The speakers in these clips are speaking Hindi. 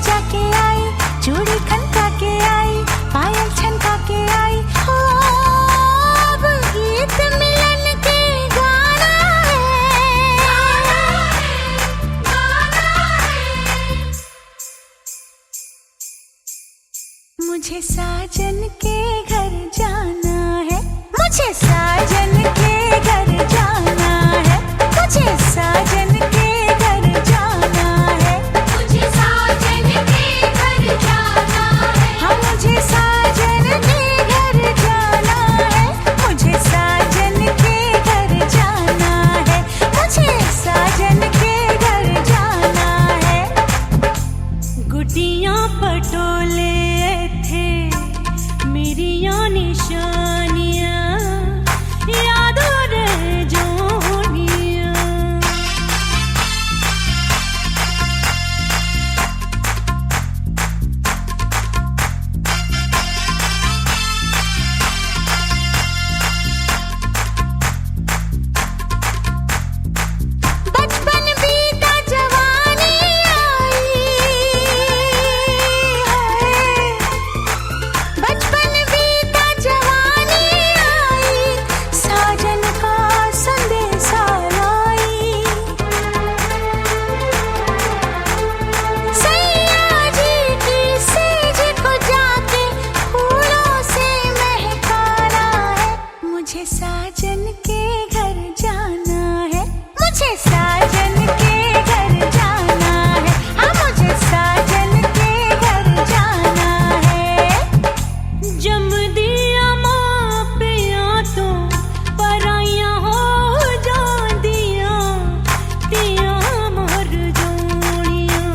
सजा के आई, चूड़ी खनका के आई, पायल छनका के आई। हो अब गीत मिलन के गाना है। मुझे साजन के घर जाना है, मुझे साजन के घर जाना है, मुझे साजन के घर जाना है, मुझे साजन के घर जाना है। हाँ मुझे साजन के घर जाना है, मुझे साजन के घर जाना है, मुझे साजन के घर जाना है। गुटियां पटोले थे मेरी या निशानियां, यादों रह जोनियां। बचपन बीता जवानी आई है, बचपन बीता जवानी आई, साजन का संदेशा लाई। सैया जी की सेज को जाके फूलों से महकाना है। मुझे साजन के घर जाना है, मुझे साजन के घर जाना है। हाँ मुझे साजन के घर जाना है। जम दिया माँ पिया तो पराइयाँ हो जांदियाँ, तिया मर जोड़ियाँ।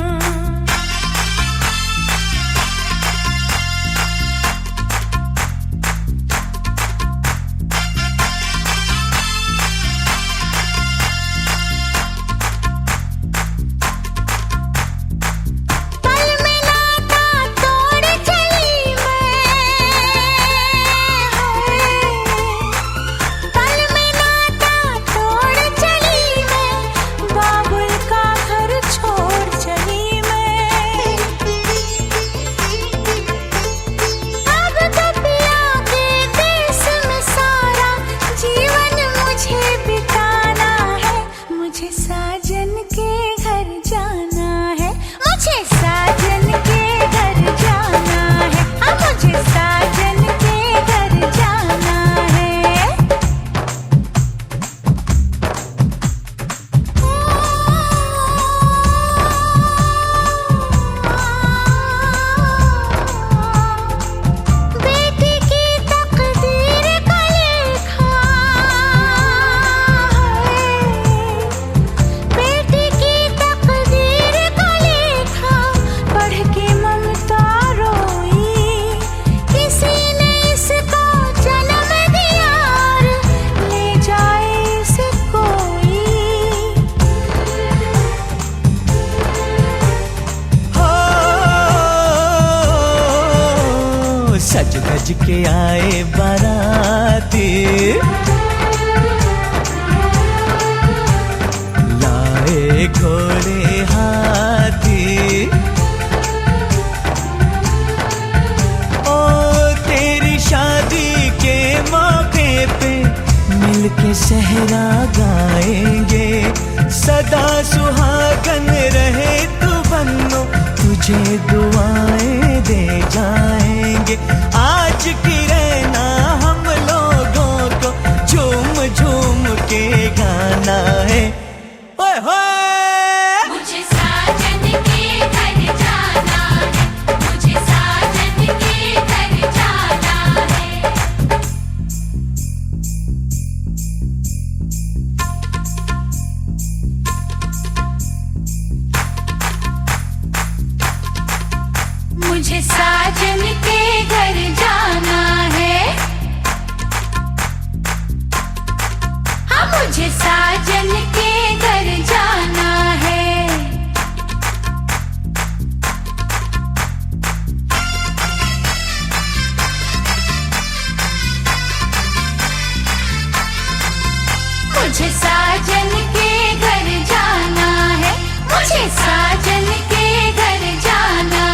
पल में नाता तोड़ चली पल में नाता तोड़ चली मैं, बाबुल का घर छोड़ चली मैं। अब तो पिया के देश में सारा जीवन मुझे बिताना है। मुझे साजन के घर जाना है, मुझे साजन के घर जाना है। हाँ मुझे साजन के घर जाना है। बेटी की तकदीर का लेखा है, बेटी की तकदीर का लेखा पढ़ के ममता रोई। किसी ने इसको जन्म दिया, ले जाए इसे कोई। हो सज धज के आए बाराती, लाए घोड़े हाथी। ओ तेरी शादी के मौके पे मिलके सहरा गाएंगे, सदा सुहागन रहे तू बन्नो, तुझे दुआएं दे जाएंगे। आज की रहना हम लोगों को झूम झूम के गाना है। ओए होए मुझे साजन के घर जाना है, मुझे साजन के घर जाना है। मुझे साजन के घर जाना है। हाँ मुझे साजन के घर जाना है। मुझे साजन के घर जाना है, मुझे साजन के घर जाना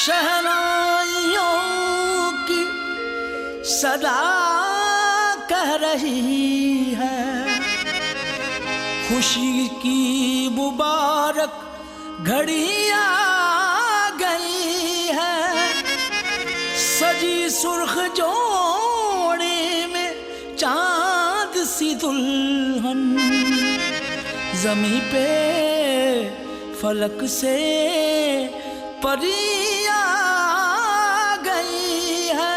शहनाइयों की सदा कह रही है, खुशी की मुबारक घड़ी आ गई है। सजी सुर्ख जोड़े में चांद सी दुल्हन, जमी पे फलक से परी आ गई है।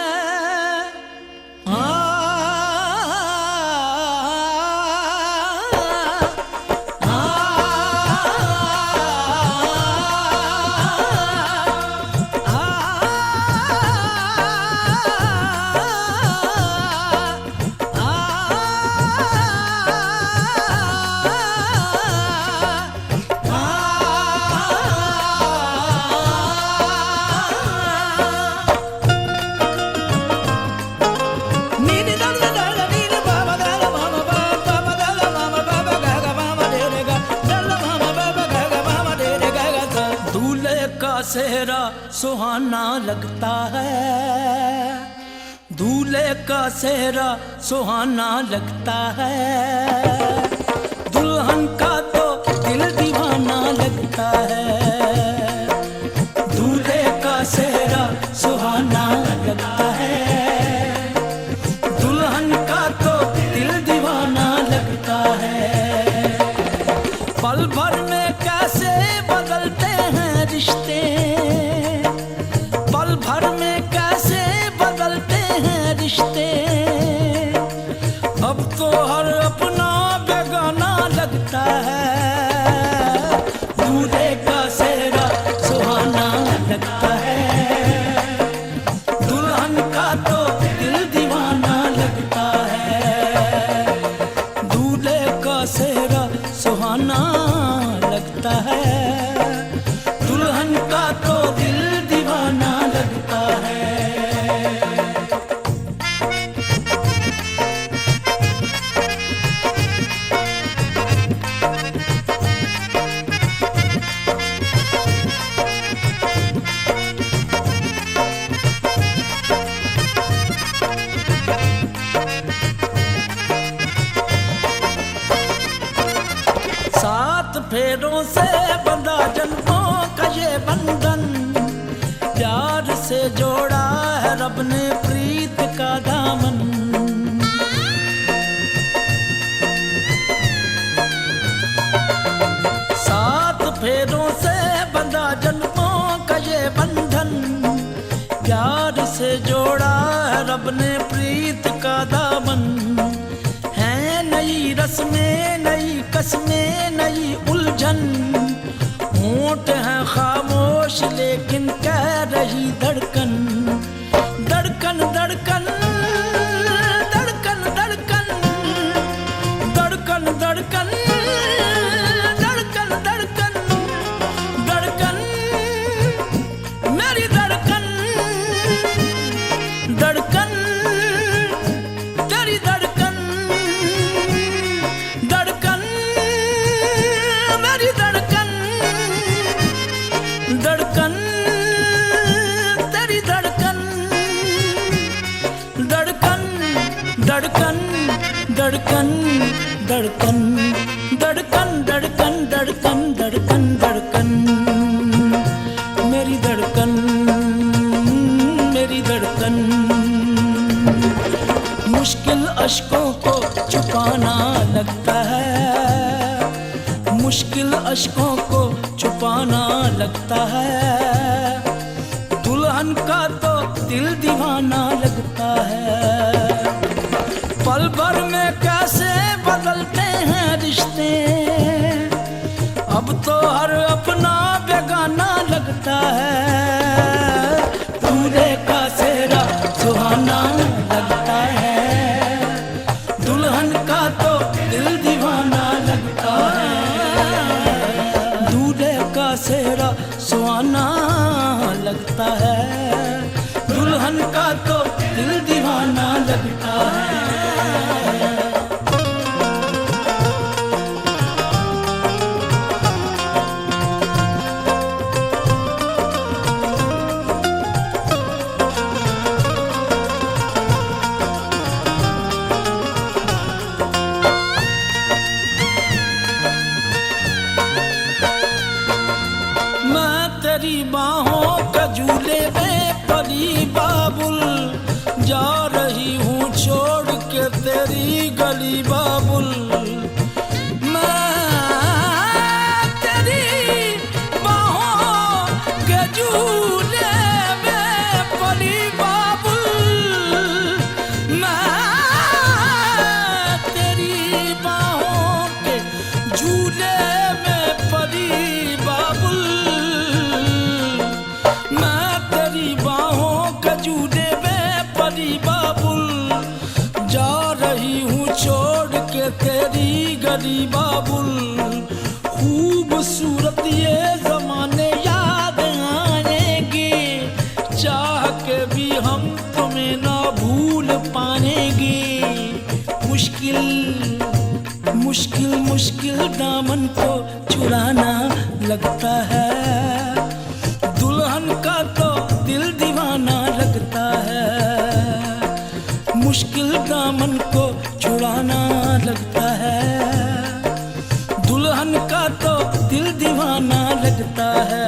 सेहरा सुहाना लगता है, दूल्हे का सेहरा सुहाना लगता है। दुल्हन का तो दिल दीवाना लगता है, दूल्हे का सेहरा सुहाना लगता है। दुल्हन का तो दिल दीवाना लगता है। पल भर में कैसे बदलते हैं रिश्ते, पल भर में कैसे बदलते हैं रिश्ते। अब तो हर अपना बेगाना लगता है, दूल्हे का सेहरा सुहाना लगता है। दुल्हन का तो दिल दीवाना लगता है, दूल्हे का सेहरा सुहाना लगता है। दुल्हन का तो दिल दीवाना लगता है। सात फेरों से बंधा जन्मों का ये बंधन, प्यार से जोड़ा है रब ने प्रीत का दामन। सात फेरों से बंधा जन्मों का ये बंधन, प्यार से जोड़ा है रब ने प्रीत का दामन। है नई रस्में, नई कस्में, नई उलझन। होंठ है खामोश लेकिन कह रही धड़कन, धड़कन धड़कन धड़कन धड़कन धड़कन धड़कन धड़कन धड़कन धड़कन मेरी धड़कन, धड़कन तेरी धड़कन, धड़कन मेरी धड़कन, धड़कन तेरी धड़कन, धड़कन धड़कन धड़कन धड़कन धड़कन धड़कन धड़कन धड़कन धड़कन मेरी धड़कन, मेरी धड़कन। मुश्किल अश्कों को छुपाना लगता है, मुश्किल अश्कों को छुपाना लगता है। दुल्हन का तो दिल दीवाना लगता है। पल भर में कैसे बदलते हैं रिश्ते, अब तो हर अपना बेगाना लगता है। दूल्हे का सेहरा सुहाना लगता है, दुल्हन का तो दिल दीवाना लगता है। दूल्हे का सेहरा सुहाना लगता है, दुल्हन का तो दिल दीवाना लगता है। जूड़े में परी बाबुल, मैं तेरी बाहों के जूड़े में परी बाबुल, जा रही हूँ छोड़ के तेरी गली बाबुल। खूबसूरत ये जमाने याद आएंगे, चाह के भी हम तुम्हें ना भूल पाएंगे। मुश्किल मुश्किल मुश्किल दामन को चुराना लगता है, दुल्हन का तो दिल दीवाना लगता है। मुश्किल दामन को छुड़ाना लगता है, दुल्हन का तो दिल दीवाना लगता है।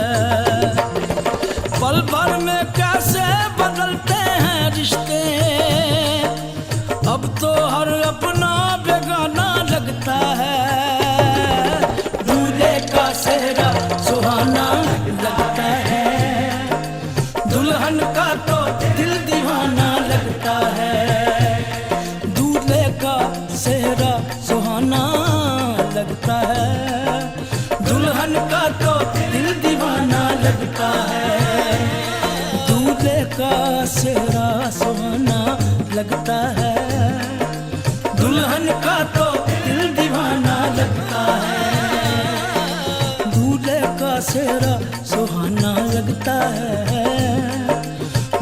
पल भर में कैसे बदलते हैं रिश्ते, अब तो हर अपना बेगाना लगता है। दूल्हे का सेहरा सुहाना लगता है, दुल्हन का तो दिल दीवाना लगता है। दूल्हे का सेहरा सुहाना लगता है, दुल्हन का तो दिल दीवाना लगता है। दूल्हे का सेहरा सुहाना लगता है, दुल्हन का तो दिल दीवाना लगता है। दूल्हे का सेहरा सुहाना लगता है,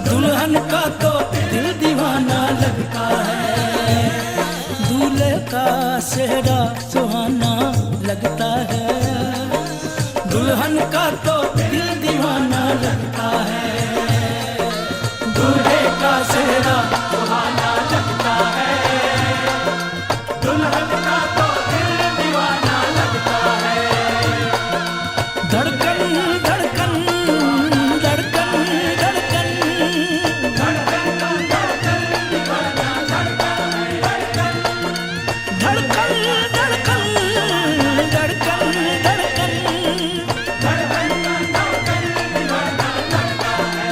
दुल्हन का तो दिल दीवाना लगता है। दूल्हे का सेहरा सुहाना लगता है, दुल्हन का तो दिल दीवाना लगता है। दूल्हे का सेहरा सुहाना लगता है, दुल्हन का तो दिल दीवाना लगता है। धड़कन धड़कन धड़कन धड़कन धड़कन धड़कन दीवाना लगता है। धड़कन धड़कन धड़कन धड़कन धड़कन धड़कन दीवाना लगता है।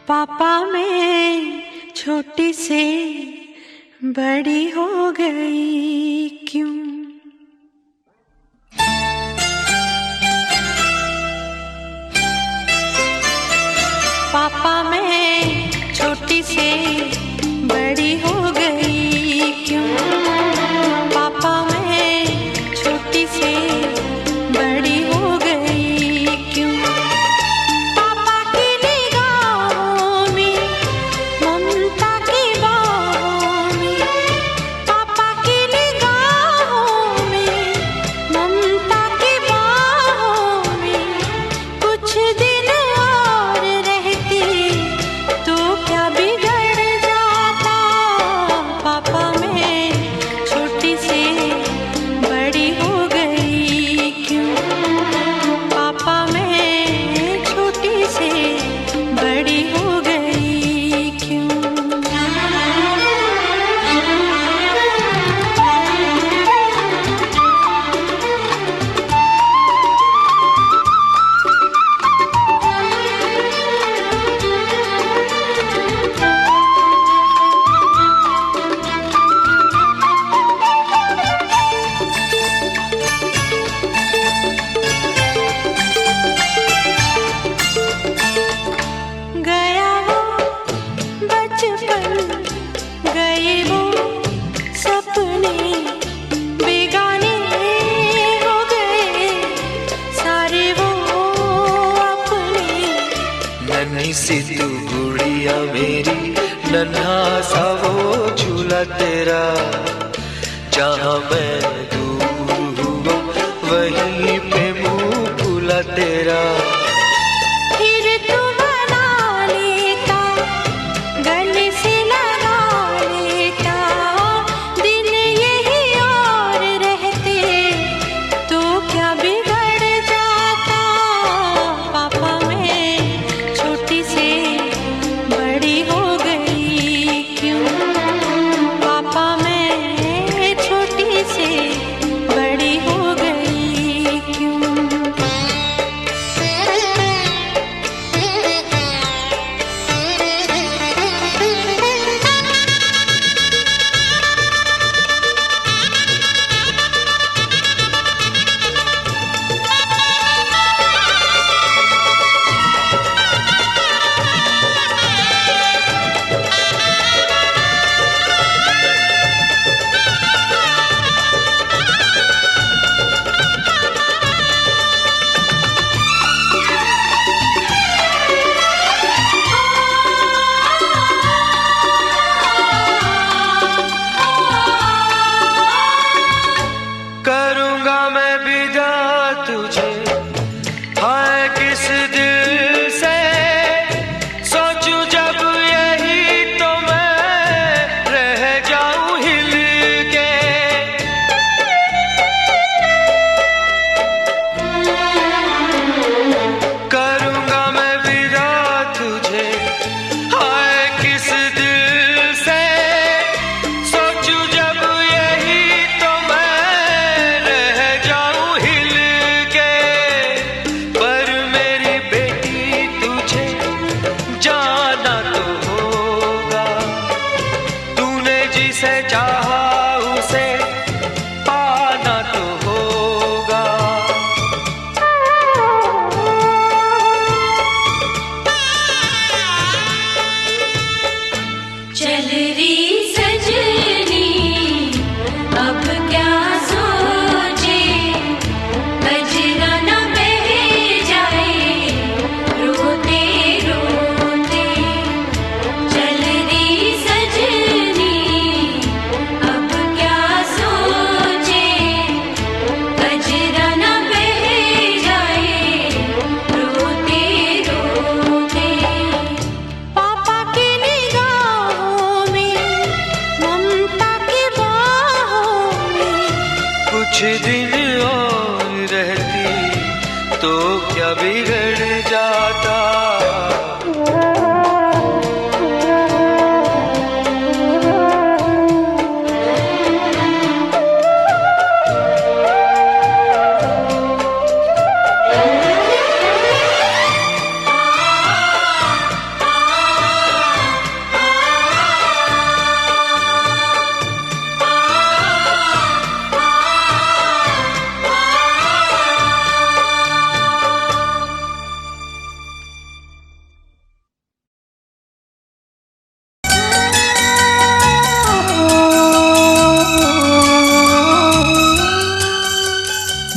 पापा मैं छोटी से बड़ी हो गई क्यों? पापा मैं छोटी से बड़ी हो गई क्यों? पापा मैं छोटी से बड़ी हो गई क्यों? पापा की निगाहों में ममता की बाहों में, पापा की निगाहों में ममता की बाहों में कुछ दिन और रहती तो क्या बिगड़ जाता? पापा मैं छोटी से बड़ी हो गई क्यों? पापा मैं छोटी से बड़ी हो गई क्यों? गया वो बचपन, गए वो सपने, बेगाने हो गए सारे वो अपने। नन्ही सी तू गुड़िया मेरी, नन्हा सा वो झूला तेरा, जहाँ मैं दूर हुआ वहीं पे मुँह फूला तेरा। फिर तू बना लेता, गले से लगा लेता, दिन यही और रहते तो क्या बिगड़ जाता? पापा मैं छोटी से बड़ी हो गई क्यों? पापा मैं छोटी से बड़ी हो गई क्यों? किस दिल से सोचूं जब यही तो मैं रह जाऊं हिल के। करूंगा मैं विदा तुझे, हाय किस दिल से सोचूं जब यही तो मैं रह जाऊं हिल के। पर मेरी बेटी तुझे जाना तो होगा, तूने जिसे चाहा उसे पाना तो होगा। चल री सजनी अब क्या सोचे, कजरा न बह जाए रोते रोते। चल री सजनी अब क्या सोचे, कजरा न बह जाए रोते रोते। पापा की निगाहों में, ममता की बाहों में, कुछ दिन और रहती तो क्या बिगड़ जाता।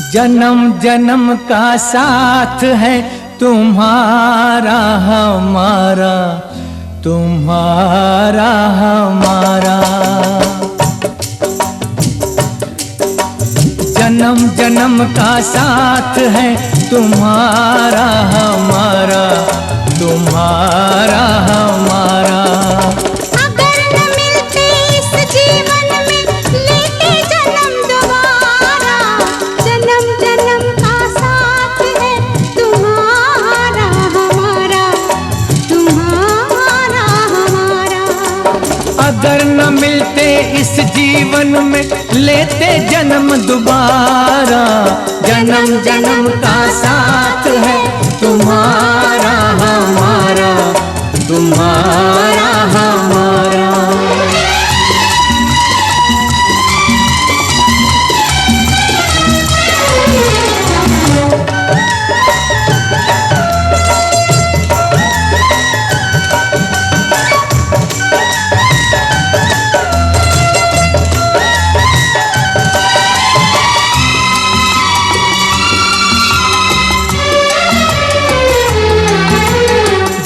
जन्म जन्म का साथ है तुम्हारा हमारा, तुम्हारा हमारा। जन्म जन्म का साथ है तुम्हारा हमारा, तुम्हारा हमारा। अगर न मिलते इस जीवन में लेते जन्म दोबारा, जन्म जन्म का साथ है तुम्हारा हमारा, तुम्हारा हमारा। अगर न मिलते इस जीवन में लेते जन्म दोबारा, जन्म जन्म का साथ है तुम्हारा हमारा, तुम्हारा हमारा।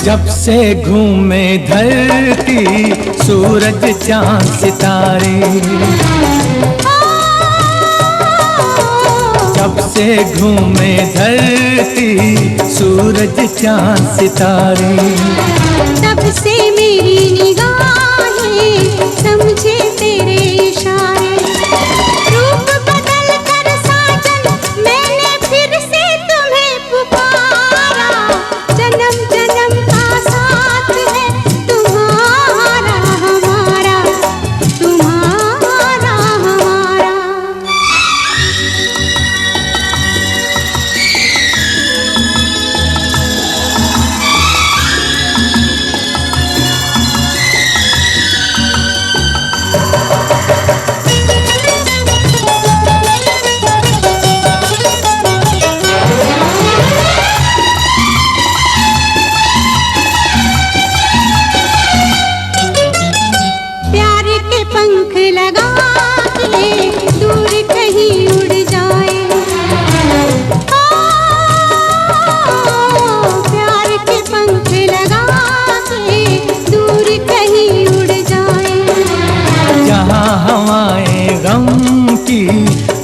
जब से घूमे धरती सूरज चांद सितारे, जब से घूमे धरती सूरज चांद सितारे। तब से मेरी निगाहें समझे तेरे इशारे, रूप बदल कर साजन मैंने फिर से तुम्हें पुकारा। जन्म जन्म का साथ है तुम्हारा हमारा, तुम्हारा हमारा।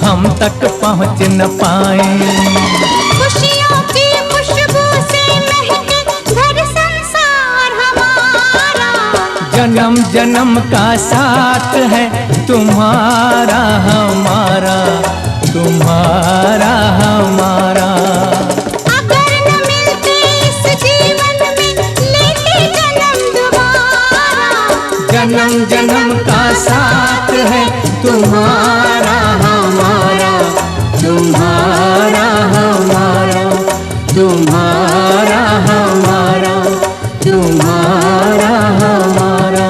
हम तक पहुँच न पाए। खुशियों की खुशबू से जन्म जन्म का साथ है तुम्हारा हमारा, तुम्हारा हमारा। अगर न मिलते इस जीवन में लेते जन्म दोबारा। जन्म जन्म का साथ है तुम्हारा हमारा, तुम्हारा हमारा, तुम्हारा हमारा, तुम्हारा हमारा।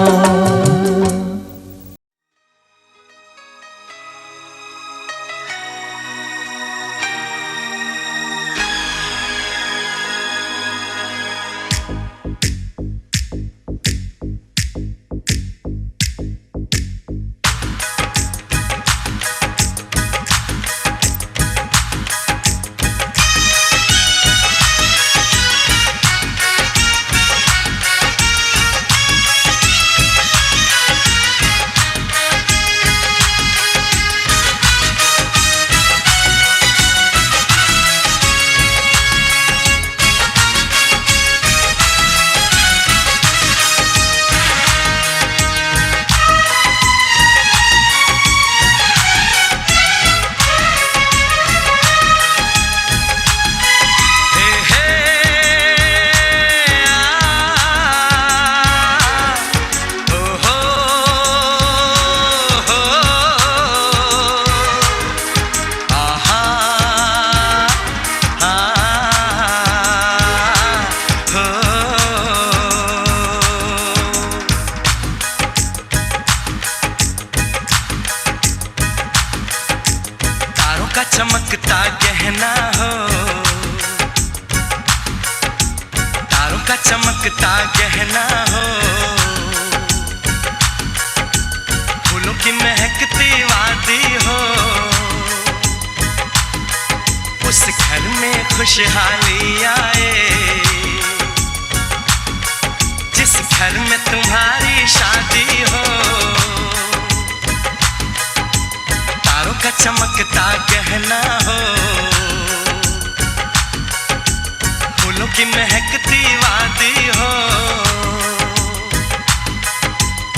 चमकता गहना हो, तारों का चमकता गहना हो, फूलों की महकती वादी हो, उस घर में खुशहाली आए जिस घर में तुम्हारी शादी हो। तारों का चमकता गहना हो, फूलों की महकती वादी हो,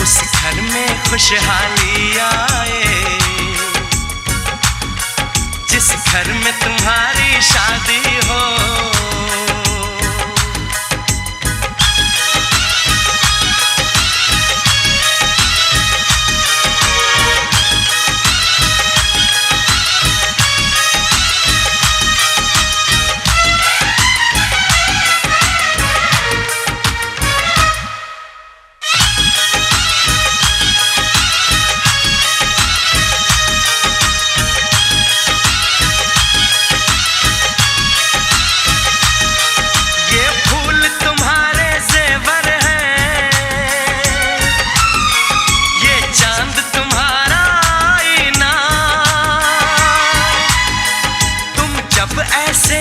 उस घर में खुशहाली आए जिस घर में तुम्हारी शादी हो।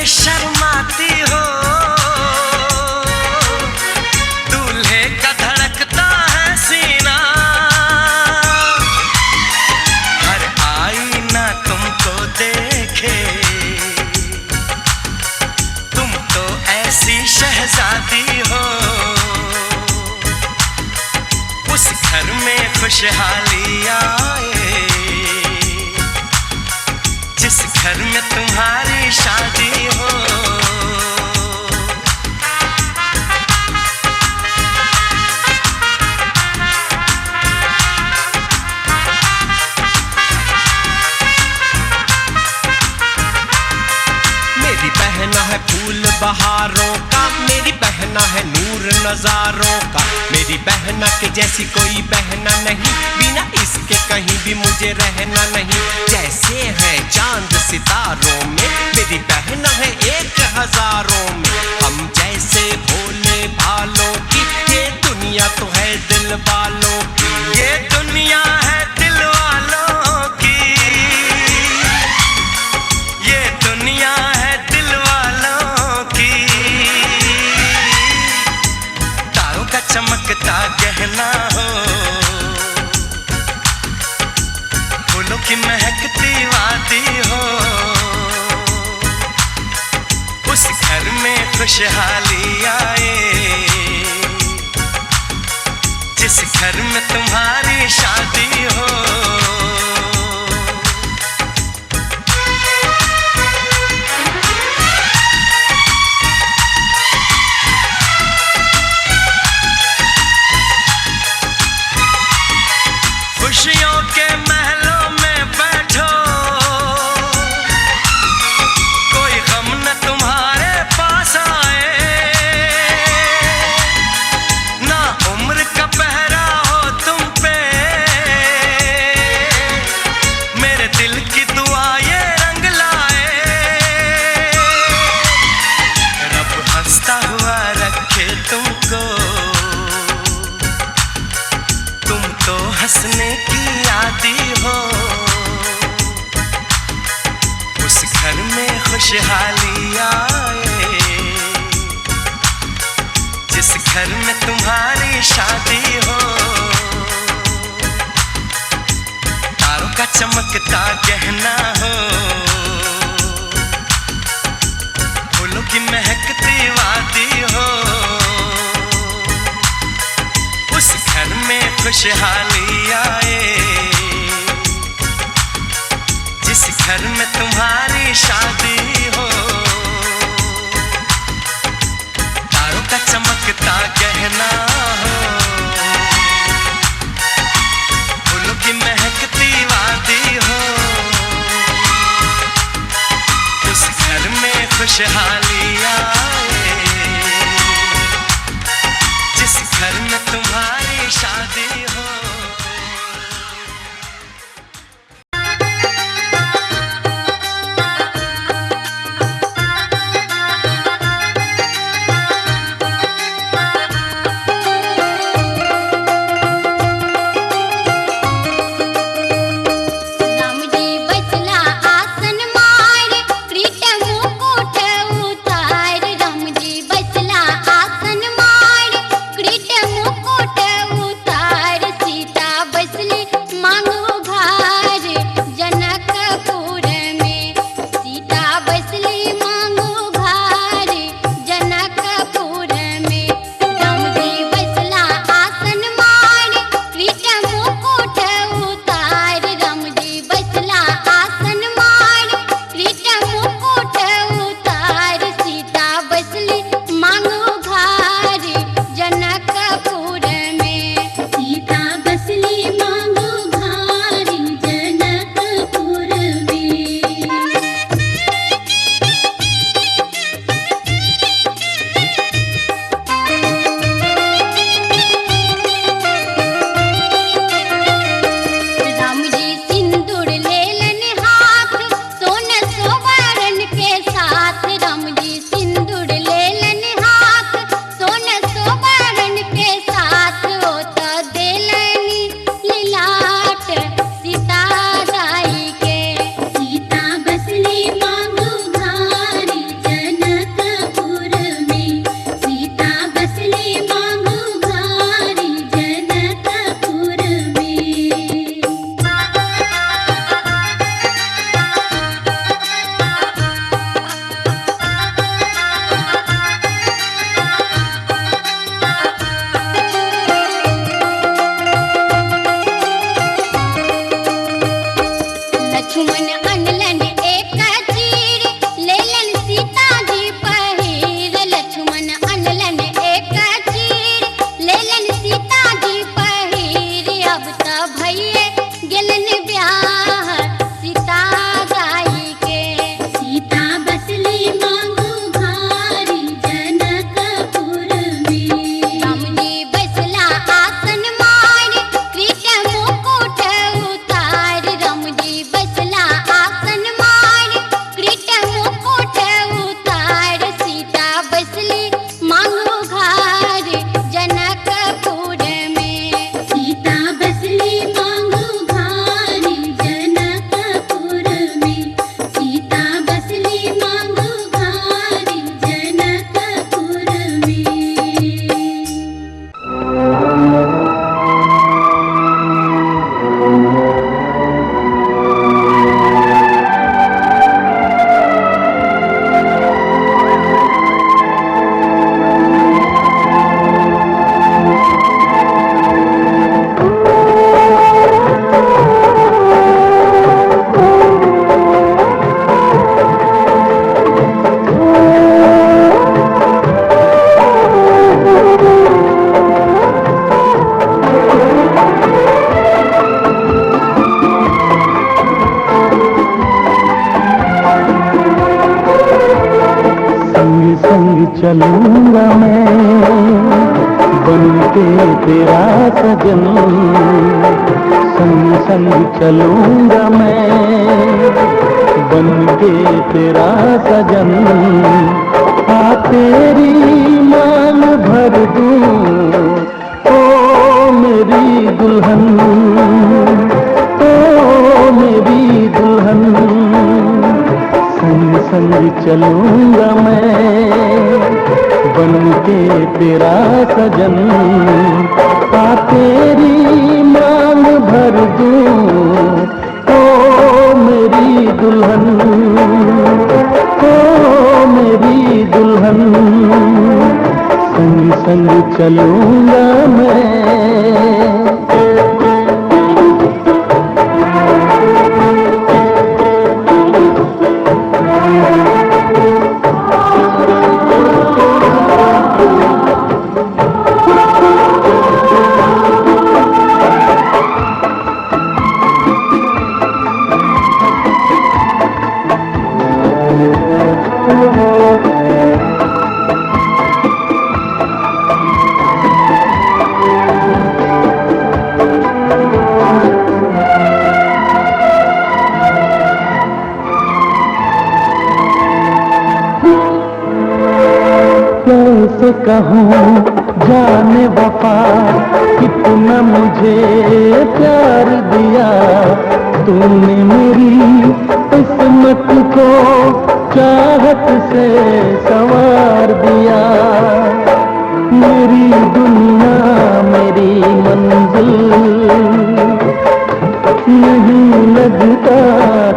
शर्माती हो दूल्हे का धड़कता है सीना, हर आईना तुमको देखे तुम तो ऐसी शहजादी हो। उस घर में खुशहाली आए जिस घर में तुम्हारी शादी हो। मेरी बहना है फूल बहारों का, मेरी बहना है नूर नजारों का, मेरी बहना के जैसी कोई बहना नहीं, बिना इसके कहीं भी मुझे रहना नहीं। जैसे है चांद सितारों में, मेरी बहना है 1000 में, हम जैसे भोले भालों की, ये दुनिया तो है दिल वालों की, ये दुनिया है दिल वालों की, ये दुनिया है दिल वालों की। तारों का चमकता गहना हो, फूलों की महकती वादी हो, उस घर में खुशहाली आए जिस घर में तुम्हारी शादी हो। खुशियों के महलों में बैठो, कोई गम न तुम्हारे पास आए, ना उम्र का पहरा हो तुम पे, मेरे दिल की दुआ ये रंग लाए। रब हंसता हुआ रखे तुमको, तुम तो हंसने की आदी हो। उस घर में खुशहाली आए, जिस घर में तुम्हारी शादी हो। तारों का चमकता गहना हो, फूलों की महकती वादी हो। उस घर में खुशहाली आए, जिस घर में तुम्हारी शादी हो। तारों का चमकता गहना हो, फूलों की महकती वादी हो। उस घर में खुशहाली आए, जिस घर में तुम्हारी शादी हो। राम जी बचला आसन मारे, क्रीट मुकुट संग चलूंगा मैं, बन के तेरा सजन। संग संग चलूंगा मैं, बन के तेरा सजन। आ तेरी मांग भर दूं, ओ मेरी दुल्हन, ओ मेरी दुल्हन। संग संग चलूंगा मैं, बन के तेरा सजन। आ तेरी मांग भर दूं, ओ मेरी दुल्हन, ओ मेरी दुल्हन। संग संग चलूंगा मैं। कैसे कहूँ जाने वफा, कितना मुझे प्यार दिया तूने मेरी किस्मत को, चाहत से संवार दिया। मेरी दुनिया मेरी मंजिल, नहीं लगता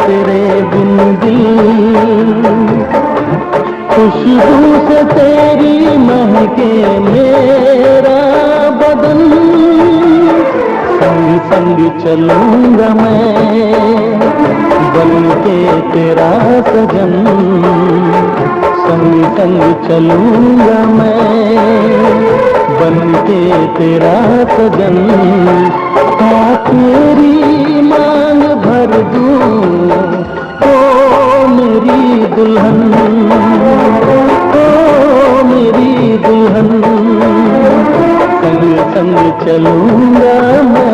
तेरे बिन दिल। खुशबू से तेरी महके मेरा बदन। संग संग चलूंगा मैं, बन के तेरा सजन। संग संग चलूंगा मैं, बन के तेरा सजन। आ तेरी मांग भर दूं, ओ मेरी दुल्हन, ओ मेरी दुल्हन। संग संग चलूंगा मैं।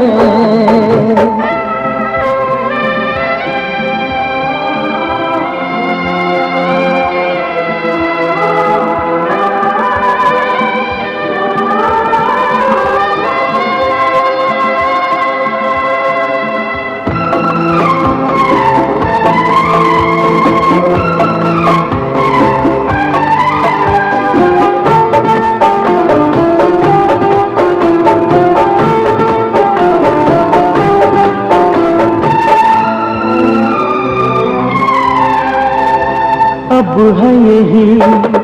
अब है यही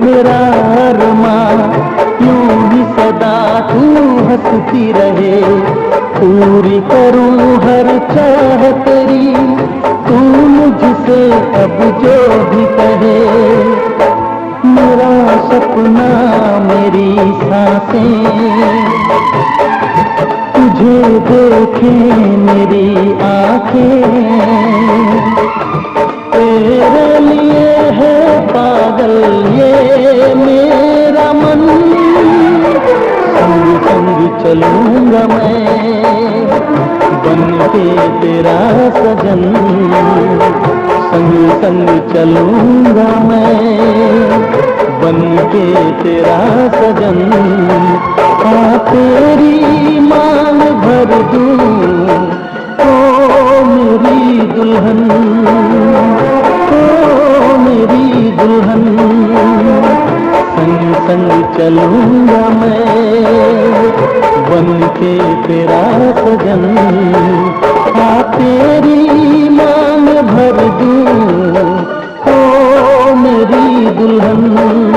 मेरा अरमां, यूं ही सदा तू हंसती रहे। पूरी करूं हर चाह तेरी, तू मुझसे अब जो भी कहे। मेरा सपना मेरी सांसें, तुझे देखे मेरी आंखें। तेरे लिए है पागल ये मेरा मन। संग संग चलूंगा मैं, बन के तेरा सजन। संग संग चलूंगा मैं, बन के तेरा सजन। आ तेरी मांग भर दूं, ओ मेरी दुल्हन, ओ मेरी दुल्हन। संग संग चलूंगा मैं, बन के तेरा सजन। आ तेरी मांग भर दूं, ओ मेरी दुल्हन।